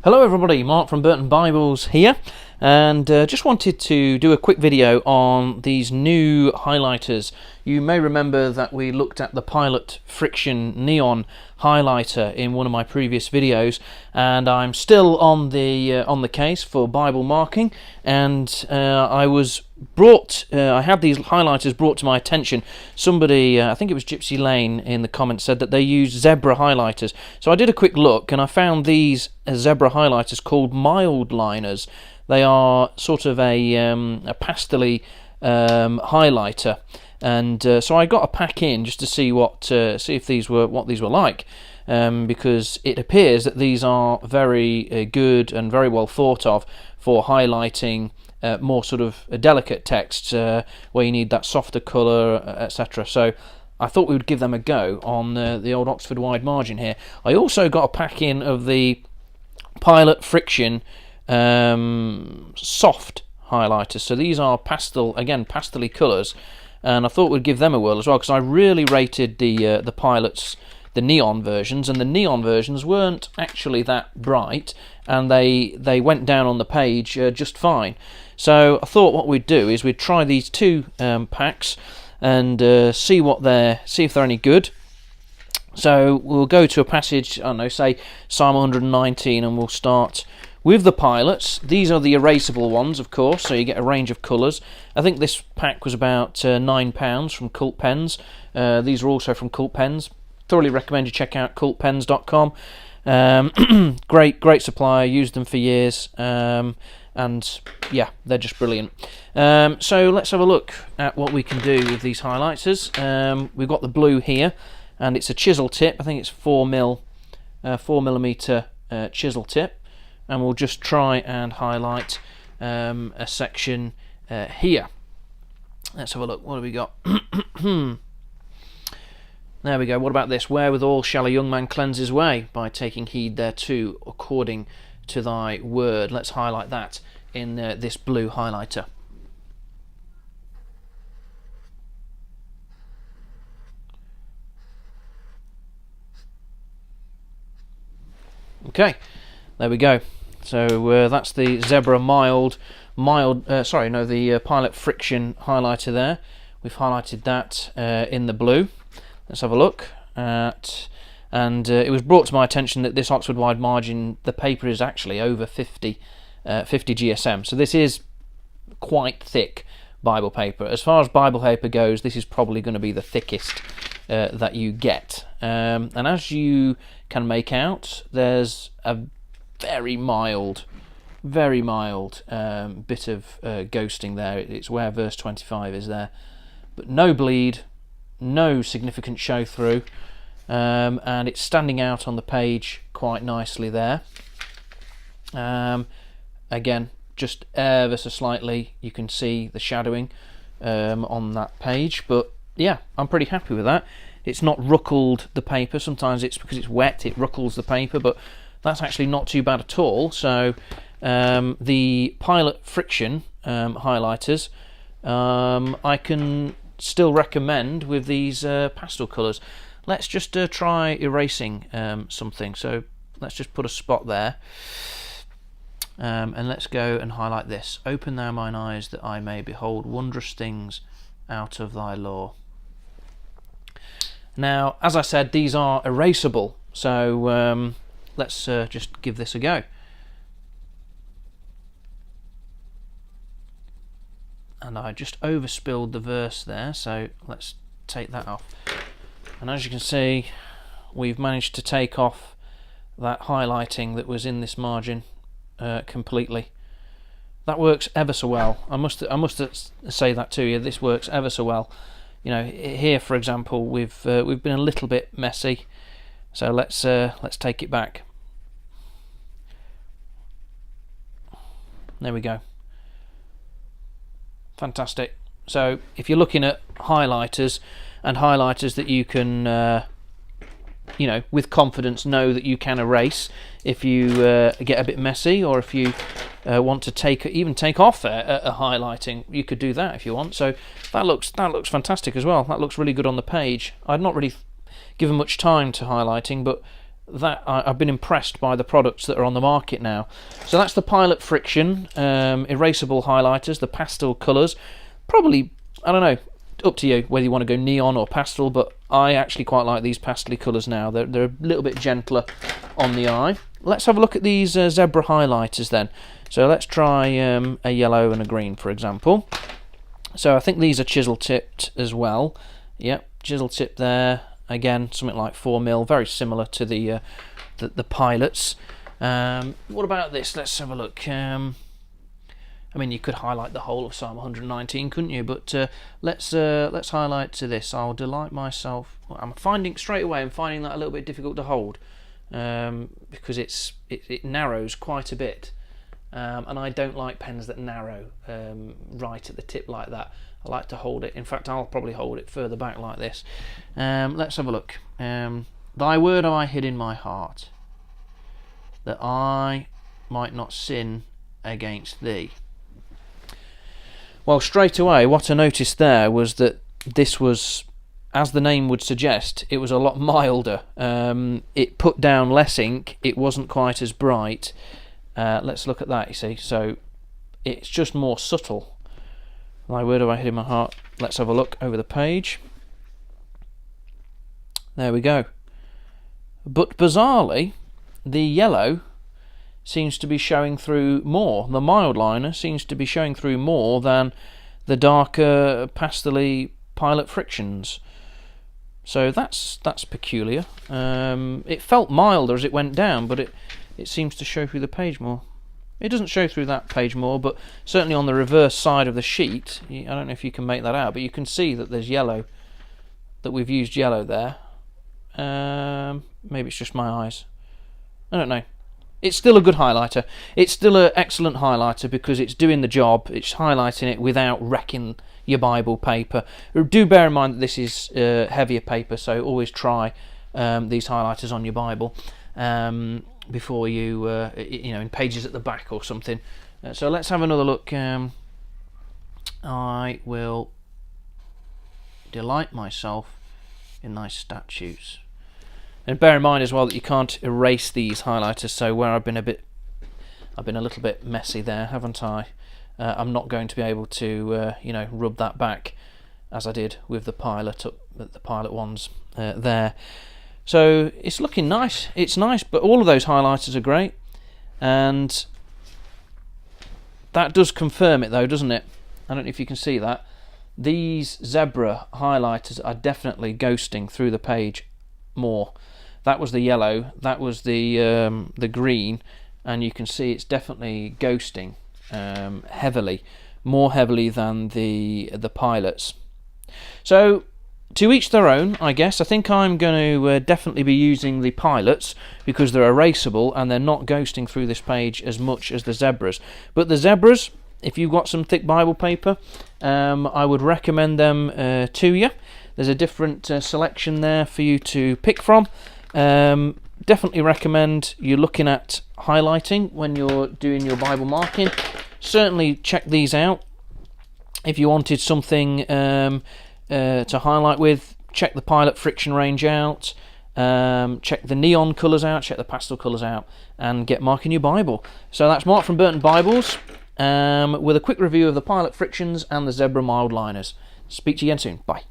Hello everybody, Mark from Burton Bibles here, and just wanted to do a quick video on these new highlighters. You may remember that we looked at the Pilot Frixion neon highlighter in one of my previous videos, and I'm still on the case for Bible marking, and I had these highlighters brought to my attention. Somebody, I think it was Gypsy Lane in the comments, said that they use Zebra highlighters. So I did a quick look and I found these Zebra highlighters called Mildliners. They are sort of a pastel-y highlighter, and so I got a pack in just to see what these were like, because it appears that these are very good and very well thought of for highlighting more sort of delicate texts where you need that softer colour, etc. So I thought we would give them a go on the old Oxford wide margin here. I also got a pack in of the Pilot Frixion soft highlighters. So these are pastel, again pastel-y colours, and I thought we'd give them a whirl as well, because I really rated the Pilot's, the neon versions, and the neon versions weren't actually that bright, and they went down on the page just fine. So I thought what we'd do is we'd try these two packs and see if they're any good. So we'll go to a passage, I don't know, say Psalm 119, and we'll start with the Pilots. These are the erasable ones, of course, so you get a range of colours. I think this pack was about £9 from Cult Pens. These are also from Cult Pens. Thoroughly recommend you check out cultpens.com. Great supplier, used them for years, and yeah, they're just brilliant. So let's have a look at what we can do with these highlighters. We've got the blue here, and it's a chisel tip. I think it's 4mm chisel tip, and we'll just try and highlight a section here. Let's have a look. What have we got? There we go. What about this? Wherewithal shall a young man cleanse his way? By taking heed thereto, according to thy word. Let's highlight that in this blue highlighter. Okay, there we go. So that's the Zebra the Pilot Frixion highlighter there. We've highlighted that in the blue. Let's have a look at, and it was brought to my attention that this Oxford wide margin, the paper is actually over 50 GSM. So this is quite thick Bible paper. As far as Bible paper goes, this is probably going to be the thickest that you get. And as you can make out, there's a very mild bit of ghosting there. It's where verse 25 is there, but no bleed, no significant show through, and it's standing out on the page quite nicely there. Again, just ever so slightly you can see the shadowing on that page, but yeah, I'm pretty happy with that. It's not ruckled the paper. Sometimes it's because it's wet, it ruckles the paper, but that's actually not too bad at all. So the Pilot Frixion highlighters, I can still recommend with these pastel colours. Let's just try erasing something. So let's just put a spot there, and let's go and highlight this. Open thou mine eyes that I may behold wondrous things out of thy law. Now, as I said, these are erasable, so let's just give this a go. And I just overspilled the verse there, so let's take that off. And as you can see, we've managed to take off that highlighting that was in this margin completely. That works ever so well. I must say that to you. This works ever so well. You know, here for example, we've been a little bit messy, so let's take it back. There we go. Fantastic. So if you're looking at highlighters, and highlighters that you can you know, with confidence know that you can erase if you get a bit messy, or if you want to take off a highlighting, you could do that if you want. So that looks fantastic as well. That looks really good on the page. I'd not really given much time to highlighting, but I've been impressed by the products that are on the market now. So that's the Pilot Frixion erasable highlighters, the pastel colours. Probably, I don't know, up to you whether you want to go neon or pastel, but I actually quite like these pastel colours now. They're a little bit gentler on the eye. Let's have a look at these Zebra highlighters then. So let's try a yellow and a green, for example. So I think these are chisel tipped as well. Yep, chisel tip there. Again, something like 4mm, very similar to the Pilots. What about this? Let's have a look. I mean, you could highlight the whole of Psalm 119, couldn't you? But let's highlight to this. I'll delight myself. I'm finding straight away. I'm finding that a little bit difficult to hold because it narrows quite a bit, and I don't like pens that narrow right at the tip like that. I like to hold it. In fact, I'll probably hold it further back like this. Let's have a look. Thy word have I hid in my heart, that I might not sin against thee. Well, straight away, what I noticed there was that this was, as the name would suggest, it was a lot milder. It put down less ink. It wasn't quite as bright. Let's look at that, you see. So it's just more subtle. Thy word have I hid in my heart. Let's have a look over the page. There we go. But bizarrely, the yellow seems to be showing through more. The Mildliner seems to be showing through more than the darker pastel-y Pilot Frixions. So that's peculiar. It felt milder as it went down, but it seems to show through the page more. It doesn't show through that page more, but certainly on the reverse side of the sheet, I don't know if you can make that out, but you can see that there's yellow, that we've used yellow there. Maybe it's just my eyes. I don't know. It's still a good highlighter. It's still an excellent highlighter because it's doing the job. It's highlighting it without wrecking your Bible paper. Do bear in mind that this is heavier paper, so always try these highlighters on your Bible before you, in pages at the back or something. So let's have another look. I will delight myself in thy statutes. And bear in mind as well that you can't erase these highlighters, so where I've been a little bit messy there, haven't I? I'm not going to be able to, rub that back as I did with the Pilot ones there. So it's looking nice. It's nice, but all of those highlighters are great, and that does confirm it, though, doesn't it? I don't know if you can see that. These Zebra highlighters are definitely ghosting through the page more. That was the yellow, that was the green, and you can see it's definitely ghosting heavily, more heavily than the Pilots. So to each their own, I guess. I think I'm going to definitely be using the Pilots because they're erasable and they're not ghosting through this page as much as the Zebras. But the Zebras, if you've got some thick Bible paper, I would recommend them to you. There's a different selection there for you to pick from. Definitely recommend you looking at highlighting when you're doing your Bible marking. Certainly check these out. If you wanted something to highlight with, check the Pilot Frixion range out. Check the neon colours out, check the pastel colours out, and get marking your Bible. So that's Mark from Burton Bibles with a quick review of the Pilot Frixions and the Zebra Mildliners. Speak to you again soon. Bye.